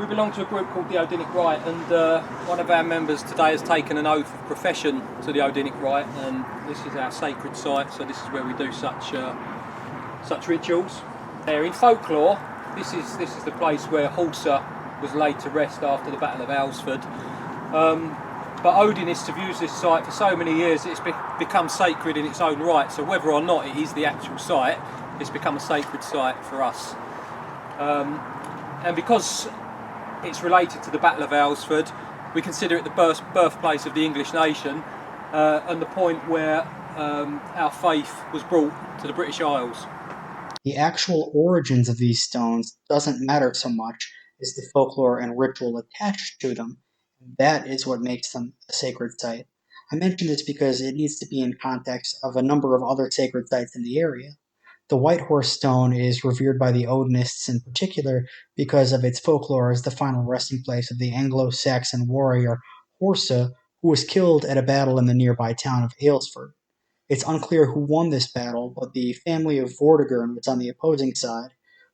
We belong to a group called the Odinic Rite, and one of our members today has taken an oath of profession to the Odinic Rite, and this is our sacred site, so this is where we do such rituals. In folklore, this is the place where Horsa was laid to rest after the Battle of Aylesford. But Odinists have used this site for so many years it's become sacred in its own right, so whether or not it is the actual site, it's become a sacred site for us. And because it's related to the Battle of Aylesford, we consider it the birthplace of the English nation, and the point where our faith was brought to the British Isles. The actual origins of these stones doesn't matter so much as the folklore and ritual attached to them. That is what makes them a sacred site. I mention this because it needs to be in context of a number of other sacred sites in the area. The White Horse Stone is revered by the Odinists in particular because of its folklore as the final resting place of the Anglo-Saxon warrior Horsa, who was killed at a battle in the nearby town of Aylesford. It's unclear who won this battle, but the family of Vortigern was on the opposing side,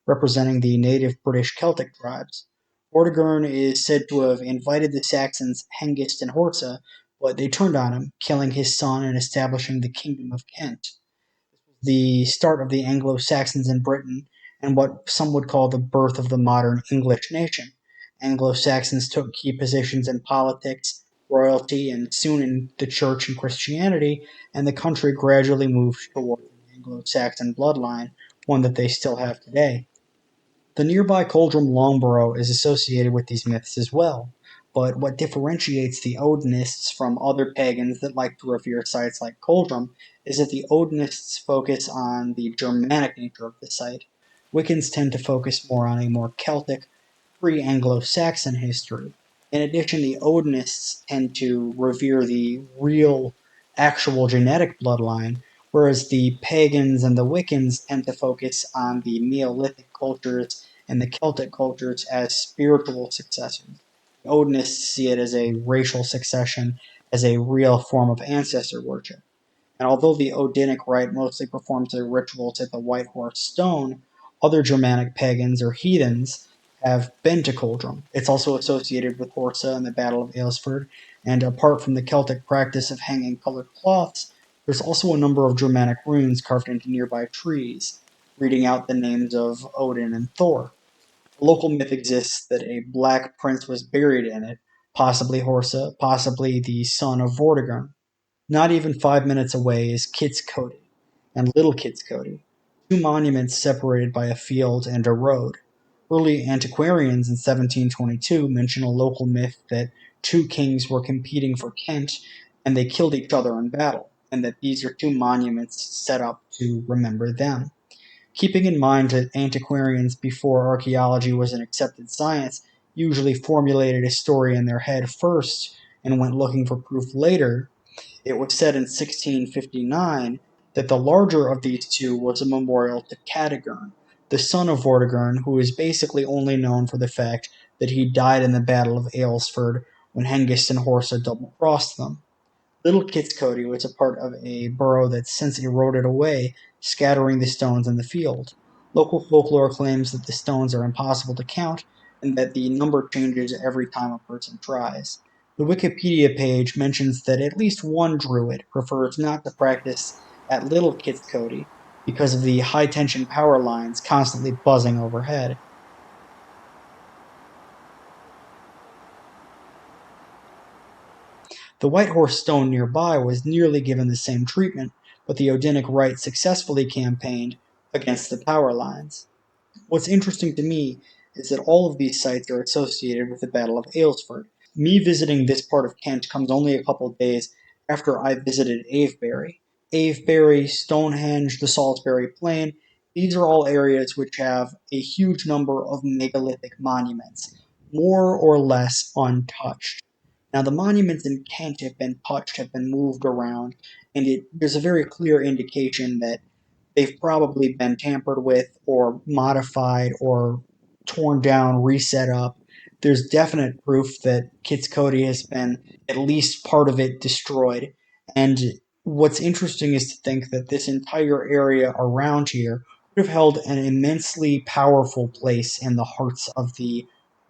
representing the native British Celtic tribes. Vortigern is said to have invited the Saxons Hengist and Horsa, but they turned on him, killing his son and establishing the Kingdom of Kent. The start of the Anglo-Saxons in Britain, and what some would call the birth of the modern English nation. Anglo-Saxons took key positions in politics, royalty, and soon in the church and Christianity, and the country gradually moved toward the Anglo-Saxon bloodline, one that they still have today. The nearby Coldrum Longborough is associated with these myths as well, but what differentiates the Odinists from other pagans that like to revere sites like Coldrum is that the Odinists focus on the Germanic nature of the site. Wiccans tend to focus more on a more Celtic, pre-Anglo-Saxon history. In addition, the Odinists tend to revere the real, actual genetic bloodline, whereas the pagans and the Wiccans tend to focus on the Neolithic cultures and the Celtic cultures as spiritual successors. Odinists see it as a racial succession, as a real form of ancestor worship. And although the Odinic rite mostly performs their rituals at the White Horse Stone, other Germanic pagans or heathens have been to Coldrum. It's also associated with Horsa and the Battle of Aylesford, and apart from the Celtic practice of hanging colored cloths, there's also a number of Germanic runes carved into nearby trees, reading out the names of Odin and Thor. A local myth exists that a black prince was buried in it, possibly Horsa, possibly the son of Vortigern. Not even 5 minutes away is Kitts Coty and Little Kitts Coty, two monuments separated by a field and a road. Early antiquarians in 1722 mention a local myth that two kings were competing for Kent and they killed each other in battle, and that these are two monuments set up to remember them. Keeping in mind that antiquarians before archaeology was an accepted science usually formulated a story in their head first and went looking for proof later, it was said in 1659 that the larger of these two was a memorial to Cadogan, the son of Vortigern, who is basically only known for the fact that he died in the Battle of Aylesford when Hengist and Horsa double-crossed them. Little Kitts Coty was a part of a borough that's since eroded away, scattering the stones in the field. Local folklore claims that the stones are impossible to count and that the number changes every time a person tries. The Wikipedia page mentions that at least one druid prefers not to practice at Little Kitts Coty because of the high tension power lines constantly buzzing overhead. The White Horse Stone nearby was nearly given the same treatment, but the Odinic Rite successfully campaigned against the power lines. What's interesting to me is that all of these sites are associated with the Battle of Aylesford. Me visiting this part of Kent comes only a couple of days after I visited Avebury. Avebury, Stonehenge, the Salisbury Plain, these are all areas which have a huge number of megalithic monuments, more or less untouched. Now, the monuments in Kent have been touched, have been moved around, and there's a very clear indication that they've probably been tampered with or modified or torn down, reset up. There's definite proof that Kitts Coty has been at least part of it destroyed. And what's interesting is to think that this entire area around here would have held an immensely powerful place in the hearts of the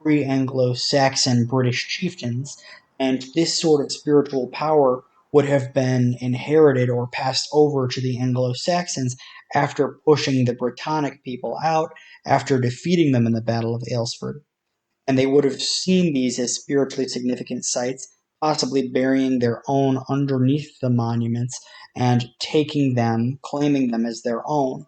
pre-Anglo-Saxon British chieftains, and this sort of spiritual power would have been inherited or passed over to the Anglo-Saxons after pushing the Brittonic people out, after defeating them in the Battle of Aylesford. And they would have seen these as spiritually significant sites, possibly burying their own underneath the monuments and taking them, claiming them as their own.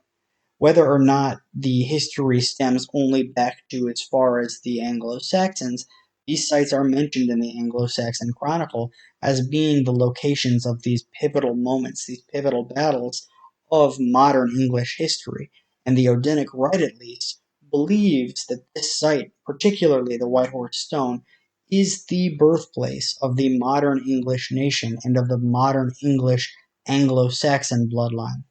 Whether or not the history stems only back to as far as the Anglo-Saxons, these sites are mentioned in the Anglo-Saxon Chronicle as being the locations of these pivotal moments, these pivotal battles of modern English history. And the Odinic Rite, at least, believes that this site, particularly the White Horse Stone, is the birthplace of the modern English nation and of the modern English Anglo-Saxon bloodline.